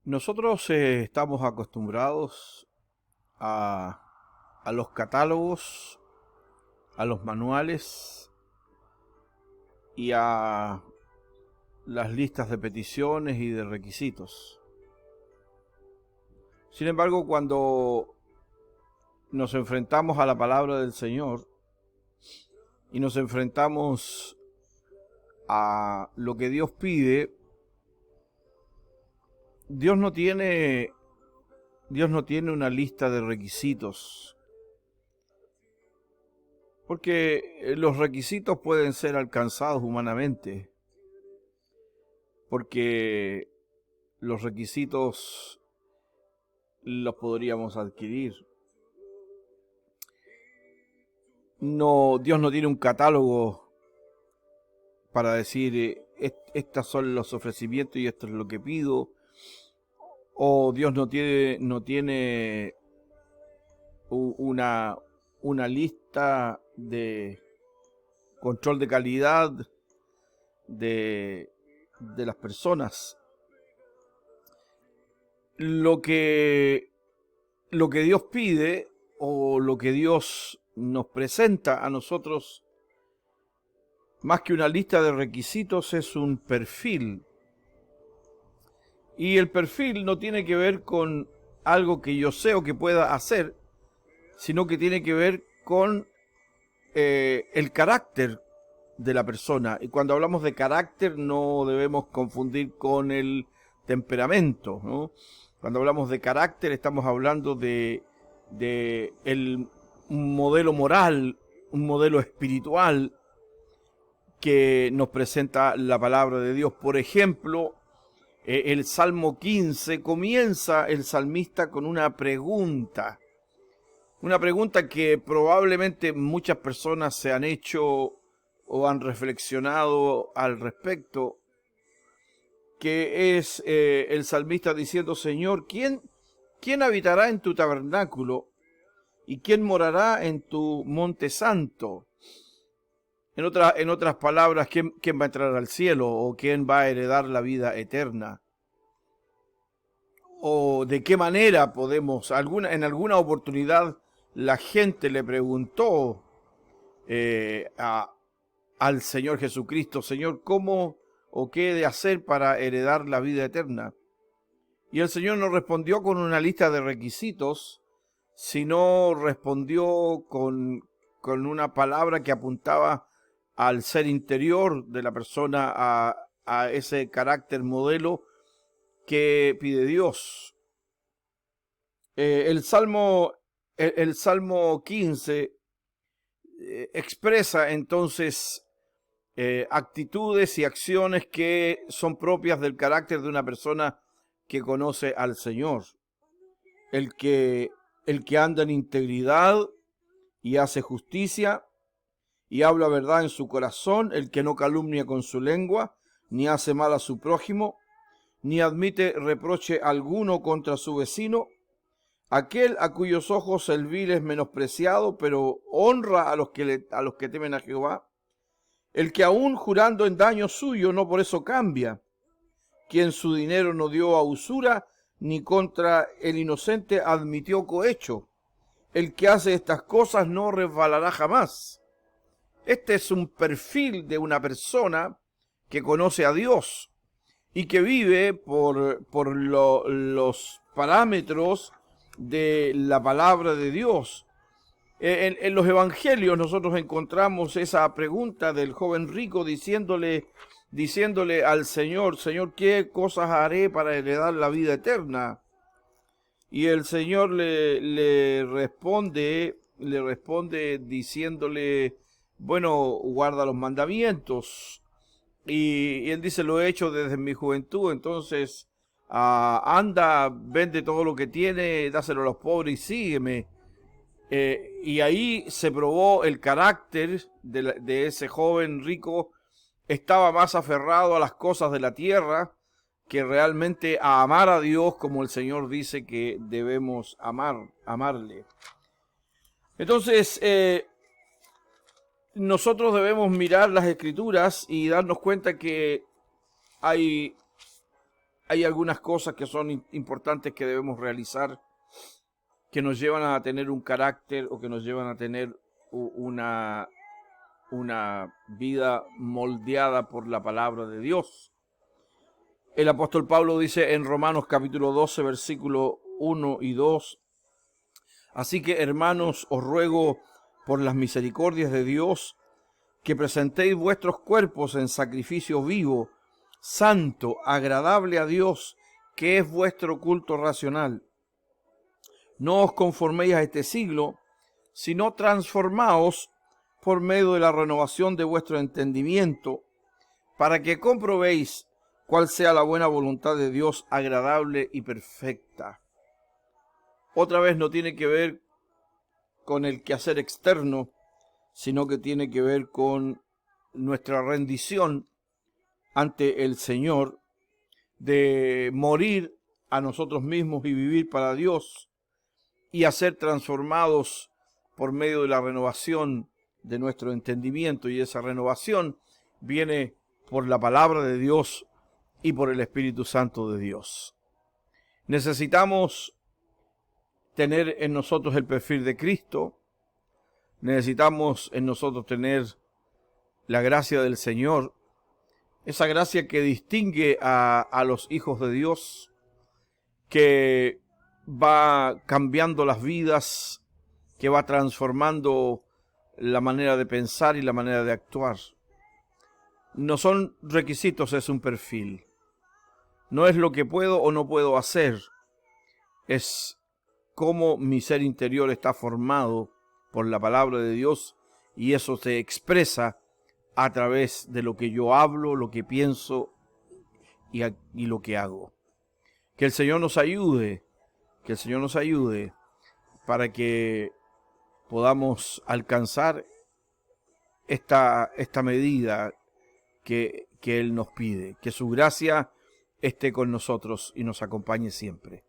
Nosotros estamos acostumbrados a los catálogos, a los manuales y a las listas de peticiones y de requisitos. Sin embargo, cuando nos enfrentamos a la palabra del Señor y nos enfrentamos a lo que Dios pide, Dios no tiene una lista de requisitos, porque los requisitos pueden ser alcanzados humanamente, porque los requisitos los podríamos adquirir. No, Dios no tiene un catálogo para decir estos son los ofrecimientos y esto es lo que pido. O Dios no tiene una lista de control de calidad de las personas. Lo que Dios pide o lo que Dios nos presenta a nosotros, más que una lista de requisitos, es un perfil. Y el perfil no tiene que ver con algo que yo sé o que pueda hacer, sino que tiene que ver con el carácter de la persona. Y cuando hablamos de carácter no debemos confundir con el temperamento, ¿no? Cuando hablamos de carácter estamos hablando de un modelo moral, un modelo espiritual que nos presenta la palabra de Dios. Por ejemplo, el Salmo 15 comienza el salmista con una pregunta que probablemente muchas personas se han hecho o han reflexionado al respecto, que es el salmista diciendo: Señor, ¿quién habitará en tu tabernáculo y quién morará en tu monte santo? En otras palabras, ¿quién va a entrar al cielo o quién va a heredar la vida eterna? ¿O de qué manera podemos? En alguna oportunidad la gente le preguntó al Señor Jesucristo: Señor, ¿cómo o qué he de hacer para heredar la vida eterna? Y el Señor no respondió con una lista de requisitos, sino respondió con una palabra que apuntaba al ser interior de la persona, a ese carácter modelo que pide Dios. El Salmo 15 expresa entonces actitudes y acciones que son propias del carácter de una persona que conoce al Señor. El que anda en integridad y hace justicia y habla verdad en su corazón, el que no calumnia con su lengua, ni hace mal a su prójimo, ni admite reproche alguno contra su vecino, aquel a cuyos ojos el vil es menospreciado, pero honra a los que temen a Jehová, el que aún jurando en daño suyo no por eso cambia, quien su dinero no dio a usura, ni contra el inocente admitió cohecho, el que hace estas cosas no resbalará jamás. Este es un perfil de una persona que conoce a Dios y que vive por los parámetros de la palabra de Dios. En los evangelios nosotros encontramos esa pregunta del joven rico diciéndole al Señor: Señor, ¿qué cosas haré para heredar la vida eterna? Y el Señor le responde diciéndole: bueno, guarda los mandamientos. Y él dice: lo he hecho desde mi juventud. Entonces anda, vende todo lo que tiene, dáselo a los pobres y sígueme. Y ahí se probó el carácter de ese joven rico. Estaba más aferrado a las cosas de la tierra que realmente a amar a Dios, como el Señor dice que debemos amarle. Entonces, nosotros debemos mirar las Escrituras y darnos cuenta que hay hay algunas cosas que son importantes que debemos realizar, que nos llevan a tener un carácter o que nos llevan a tener una vida moldeada por la palabra de Dios. El apóstol Pablo dice en Romanos capítulo 12, versículo 1 y 2, así que, hermanos, os ruego por las misericordias de Dios que presentéis vuestros cuerpos en sacrificio vivo, santo, agradable a Dios, que es vuestro culto racional. No os conforméis a este siglo, sino transformaos por medio de la renovación de vuestro entendimiento, para que comprobéis cuál sea la buena voluntad de Dios, agradable y perfecta. Otra vez no tiene que ver con el quehacer externo, sino que tiene que ver con nuestra rendición ante el Señor, de morir a nosotros mismos y vivir para Dios, y a ser transformados por medio de la renovación de nuestro entendimiento. Y esa renovación viene por la palabra de Dios y por el Espíritu Santo de Dios. Necesitamos tener en nosotros el perfil de Cristo. Necesitamos en nosotros tener la gracia del Señor, esa gracia que distingue a los hijos de Dios, que va cambiando las vidas, que va transformando la manera de pensar y la manera de actuar. No son requisitos, es un perfil. No es lo que puedo o no puedo hacer, es cómo mi ser interior está formado por la palabra de Dios, y eso se expresa a través de lo que yo hablo, lo que pienso y lo que hago. Que el Señor nos ayude, para que podamos alcanzar esta medida que Él nos pide. Que su gracia esté con nosotros y nos acompañe siempre.